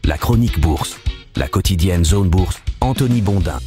La chronique bourse, la quotidienne Zone Bourse, Anthony Bondin.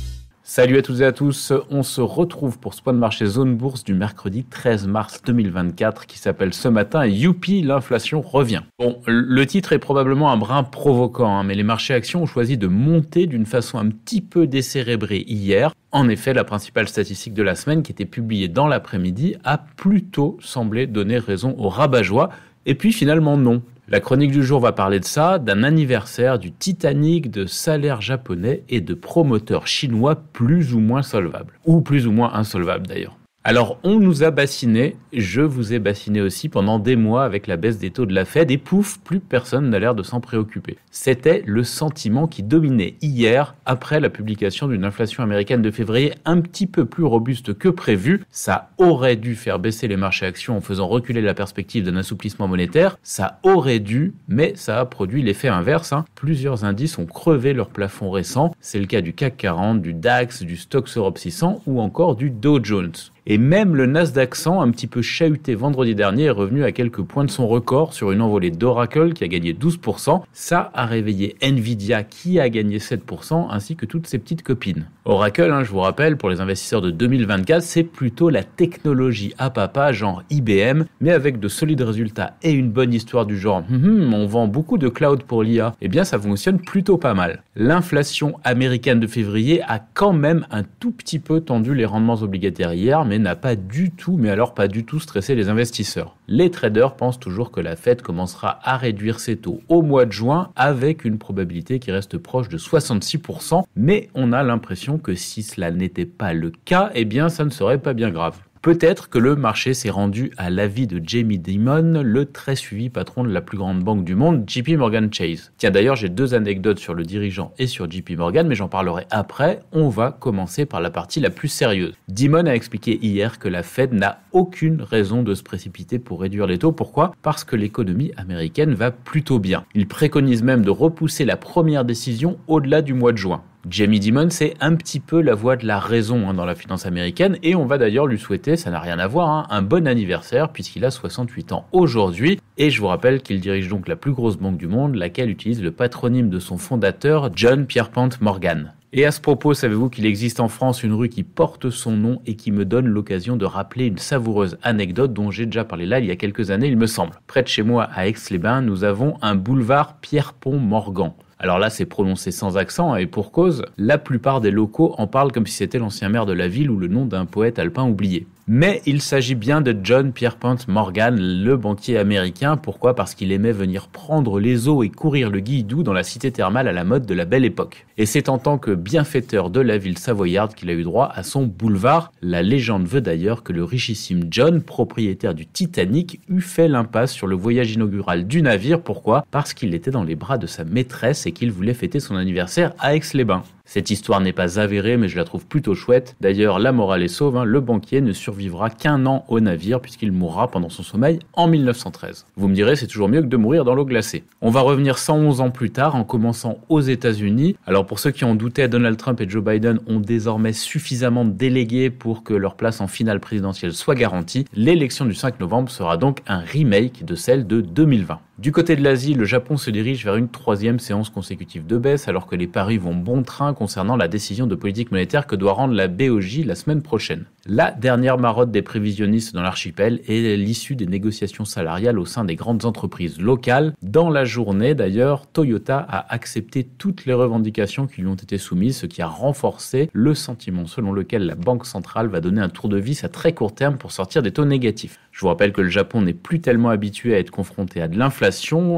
Salut à toutes et à tous, on se retrouve pour ce point de marché Zone Bourse du mercredi 13 mars 2024 qui s'appelle ce matin « Youpi, l'inflation revient ». Bon, le titre est probablement un brin provoquant, mais les marchés actions ont choisi de monter d'une façon un petit peu décérébrée hier. En effet, la principale statistique de la semaine qui était publiée dans l'après-midi a plutôt semblé donner raison aux rabat-joie, et puis finalement non. La chronique du jour va parler de ça, d'un anniversaire, du Titanic, de salaires japonais et de promoteurs chinois plus ou moins solvables. Ou plus ou moins insolvables d'ailleurs. Alors, on nous a bassinés, je vous ai bassiné aussi pendant des mois avec la baisse des taux de la Fed et pouf, plus personne n'a l'air de s'en préoccuper. C'était le sentiment qui dominait hier après la publication d'une inflation américaine de février un petit peu plus robuste que prévu. Ça aurait dû faire baisser les marchés actions en faisant reculer la perspective d'un assouplissement monétaire. Ça aurait dû, mais ça a produit l'effet inverse. Plusieurs indices ont crevé leur plafond récent. C'est le cas du CAC 40, du DAX, du Stoxx Europe 600 ou encore du Dow Jones. Et même le Nasdaq 100, un petit peu chahuté vendredi dernier, est revenu à quelques points de son record sur une envolée d'Oracle qui a gagné 12%. Ça a réveillé Nvidia qui a gagné 7%, ainsi que toutes ses petites copines. Oracle, je vous rappelle, pour les investisseurs de 2024, c'est plutôt la technologie à papa, genre IBM, mais avec de solides résultats et une bonne histoire du genre on vend beaucoup de cloud pour l'IA. Eh bien, ça fonctionne plutôt pas mal. L'inflation américaine de février a quand même un tout petit peu tendu les rendements obligataires hier, mais n'a pas du tout stressé les investisseurs. Les traders pensent toujours que la Fed commencera à réduire ses taux au mois de juin avec une probabilité qui reste proche de 66%, mais on a l'impression que si cela n'était pas le cas, eh bien ça ne serait pas bien grave. Peut-être que le marché s'est rendu à l'avis de Jamie Dimon, le très suivi patron de la plus grande banque du monde, JP Morgan Chase. Tiens, d'ailleurs, j'ai 2 anecdotes sur le dirigeant et sur JP Morgan, mais j'en parlerai après. On va commencer par la partie la plus sérieuse. Dimon a expliqué hier que la Fed n'a aucune raison de se précipiter pour réduire les taux. Pourquoi ? Parce que l'économie américaine va plutôt bien. Il préconise même de repousser la première décision au-delà du mois de juin. Jamie Dimon, c'est un petit peu la voix de la raison dans la finance américaine et on va d'ailleurs lui souhaiter, ça n'a rien à voir, un bon anniversaire puisqu'il a 68 ans aujourd'hui. Et je vous rappelle qu'il dirige donc la plus grosse banque du monde, laquelle utilise le patronyme de son fondateur, John Pierpont Morgan. Et à ce propos, savez-vous qu'il existe en France une rue qui porte son nom et qui me donne l'occasion de rappeler une savoureuse anecdote dont j'ai déjà parlé là il y a quelques années, il me semble. Près de chez moi, à Aix-les-Bains, nous avons un boulevard Pierpont Morgan. Alors là, c'est prononcé sans accent et pour cause, la plupart des locaux en parlent comme si c'était l'ancien maire de la ville ou le nom d'un poète alpin oublié. Mais il s'agit bien de John Pierpont Morgan, le banquier américain. Pourquoi ? Parce qu'il aimait venir prendre les eaux et courir le guilledou dans la cité thermale à la mode de la belle époque. Et c'est en tant que bienfaiteur de la ville savoyarde qu'il a eu droit à son boulevard. La légende veut d'ailleurs que le richissime John, propriétaire du Titanic, eût fait l'impasse sur le voyage inaugural du navire. Pourquoi ? Parce qu'il était dans les bras de sa maîtresse et qu'il voulait fêter son anniversaire à Aix-les-Bains. Cette histoire n'est pas avérée, mais je la trouve plutôt chouette. D'ailleurs, la morale est sauve, le banquier ne survivra qu'1 an au navire puisqu'il mourra pendant son sommeil en 1913. Vous me direz, c'est toujours mieux que de mourir dans l'eau glacée. On va revenir 111 ans plus tard en commençant aux États-Unis. Alors pour ceux qui en doutaient, Donald Trump et Joe Biden ont désormais suffisamment de délégués pour que leur place en finale présidentielle soit garantie. L'élection du 5 novembre sera donc un remake de celle de 2020. Du côté de l'Asie, le Japon se dirige vers une 3e séance consécutive de baisse alors que les paris vont bon train concernant la décision de politique monétaire que doit rendre la BOJ la semaine prochaine. La dernière marotte des prévisionnistes dans l'archipel est l'issue des négociations salariales au sein des grandes entreprises locales. Dans la journée d'ailleurs, Toyota a accepté toutes les revendications qui lui ont été soumises, ce qui a renforcé le sentiment selon lequel la Banque centrale va donner un tour de vis à très court terme pour sortir des taux négatifs. Je vous rappelle que le Japon n'est plus tellement habitué à être confronté à de l'inflation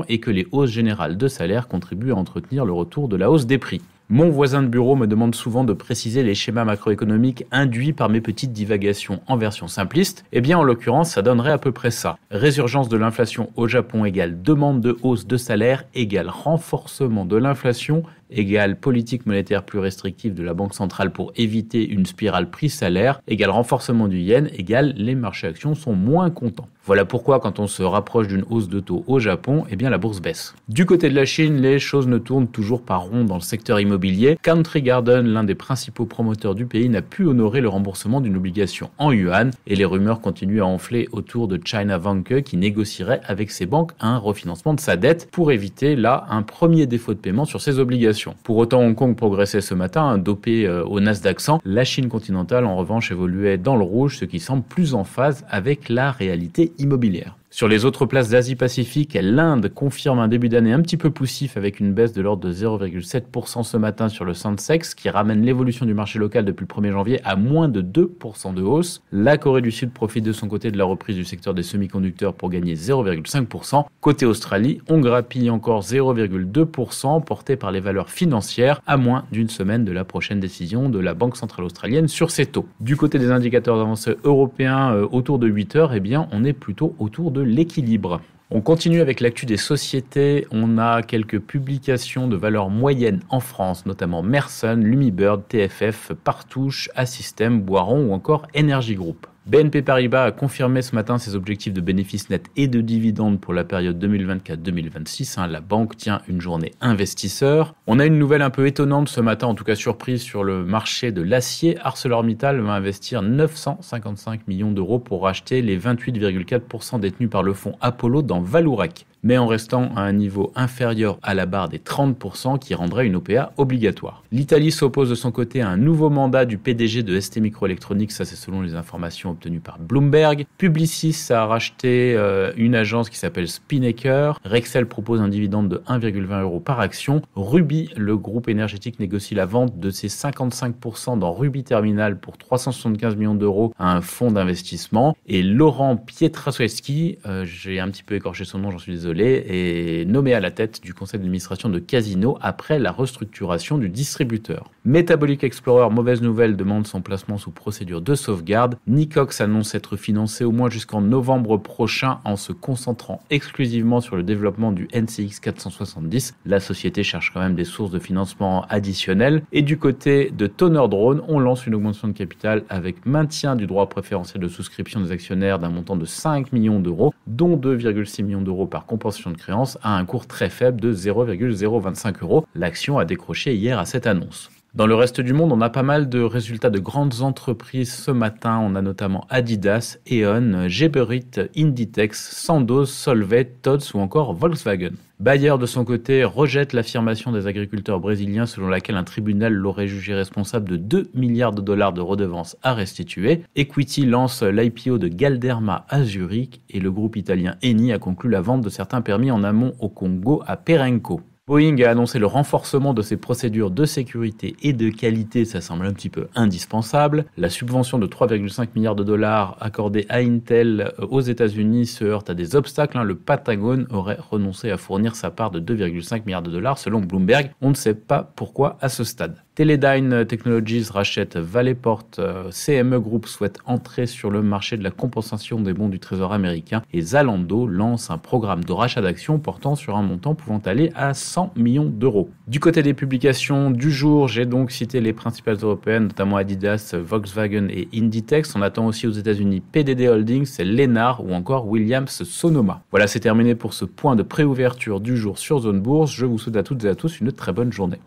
et que les hausses générales de salaire contribuent à entretenir le retour de la hausse des prix. Mon voisin de bureau me demande souvent de préciser les schémas macroéconomiques induits par mes petites divagations en version simpliste. Eh bien, en l'occurrence, ça donnerait à peu près ça. Résurgence de l'inflation au Japon égale demande de hausse de salaire égale renforcement de l'inflation égale politique monétaire plus restrictive de la Banque centrale pour éviter une spirale prix-salaire, égale renforcement du yen, égale les marchés actions sont moins contents. Voilà pourquoi quand on se rapproche d'une hausse de taux au Japon, eh bien la bourse baisse. Du côté de la Chine, les choses ne tournent toujours pas rond dans le secteur immobilier. Country Garden, l'un des principaux promoteurs du pays, n'a pu honorer le remboursement d'une obligation en yuan et les rumeurs continuent à enfler autour de China Vanke qui négocierait avec ses banques un refinancement de sa dette pour éviter là un premier défaut de paiement sur ses obligations. Pour autant, Hong Kong progressait ce matin, dopé au Nasdaq 100. La Chine continentale en revanche évoluait dans le rouge, ce qui semble plus en phase avec la réalité immobilière. Sur les autres places d'Asie-Pacifique, l'Inde confirme un début d'année un petit peu poussif avec une baisse de l'ordre de 0,7% ce matin sur le Sensex qui ramène l'évolution du marché local depuis le 1er janvier à moins de 2% de hausse. La Corée du Sud profite de son côté de la reprise du secteur des semi-conducteurs pour gagner 0,5%. Côté Australie, on grappille encore 0,2% porté par les valeurs financières à moins d'une semaine de la prochaine décision de la Banque centrale australienne sur ses taux. Du côté des indicateurs avancés européens autour de 8 heures, eh bien on est plutôt autour de l'équilibre. On continue avec l'actu des sociétés. On a quelques publications de valeur moyenne en France, notamment Mersen, Lumibird, TFF, Partouche, Assystem, Boiron ou encore Energy Group. BNP Paribas a confirmé ce matin ses objectifs de bénéfices nets et de dividendes pour la période 2024-2026. La banque tient une journée investisseur. On a une nouvelle un peu étonnante ce matin, en tout cas surprise sur le marché de l'acier. ArcelorMittal va investir 955 millions d'euros pour racheter les 28,4% détenus par le fonds Apollo dans Vallourec, mais en restant à un niveau inférieur à la barre des 30% qui rendrait une OPA obligatoire. L'Italie s'oppose de son côté à un nouveau mandat du PDG de ST Microelectronics, ça c'est selon les informations obtenues par Bloomberg. Publicis a racheté une agence qui s'appelle Spinnaker. Rexel propose un dividende de 1,20 € par action. Ruby, le groupe énergétique, négocie la vente de ses 55% dans Ruby Terminal pour 375 millions d'euros à un fonds d'investissement. Et Laurent Pietraszewski, j'ai un petit peu écorché son nom, j'en suis désolé, est nommé à la tête du conseil d'administration de Casino après la restructuration du distributeur. Metabolic Explorer, mauvaise nouvelle, demande son placement sous procédure de sauvegarde. Nicox annonce être financé au moins jusqu'en novembre prochain en se concentrant exclusivement sur le développement du NCX 470. La société cherche quand même des sources de financement additionnelles. Et du côté de Toner Drone, on lance une augmentation de capital avec maintien du droit préférentiel de souscription des actionnaires d'un montant de 5 millions d'euros, dont 2,6 millions d'euros par compensation de créance à un cours très faible de 0,025 €. L'action a décroché hier à cette annonce. Dans le reste du monde, on a pas mal de résultats de grandes entreprises ce matin. On a notamment Adidas, E.ON, Geberit, Inditex, Sandoz, Solvay, Tod's ou encore Volkswagen. Bayer, de son côté, rejette l'affirmation des agriculteurs brésiliens selon laquelle un tribunal l'aurait jugé responsable de 2 milliards de dollars de redevances à restituer. Equity lance l'IPO de Galderma à Zurich et le groupe italien Eni a conclu la vente de certains permis en amont au Congo à Perenco. Boeing a annoncé le renforcement de ses procédures de sécurité et de qualité, ça semble un petit peu indispensable. La subvention de 3,5 milliards de dollars accordée à Intel aux États-Unis se heurte à des obstacles. Le Pentagone aurait renoncé à fournir sa part de 2,5 milliards de dollars selon Bloomberg. On ne sait pas pourquoi à ce stade. Teledyne Technologies rachète Valleyport, CME Group souhaite entrer sur le marché de la compensation des bons du Trésor américain et Zalando lance un programme de rachat d'actions portant sur un montant pouvant aller à 100 millions d'euros. Du côté des publications du jour, j'ai donc cité les principales européennes, notamment Adidas, Volkswagen et Inditex. On attend aussi aux États-Unis PDD Holdings, Lennar ou encore Williams Sonoma. Voilà, c'est terminé pour ce point de préouverture du jour sur Zone Bourse. Je vous souhaite à toutes et à tous une très bonne journée.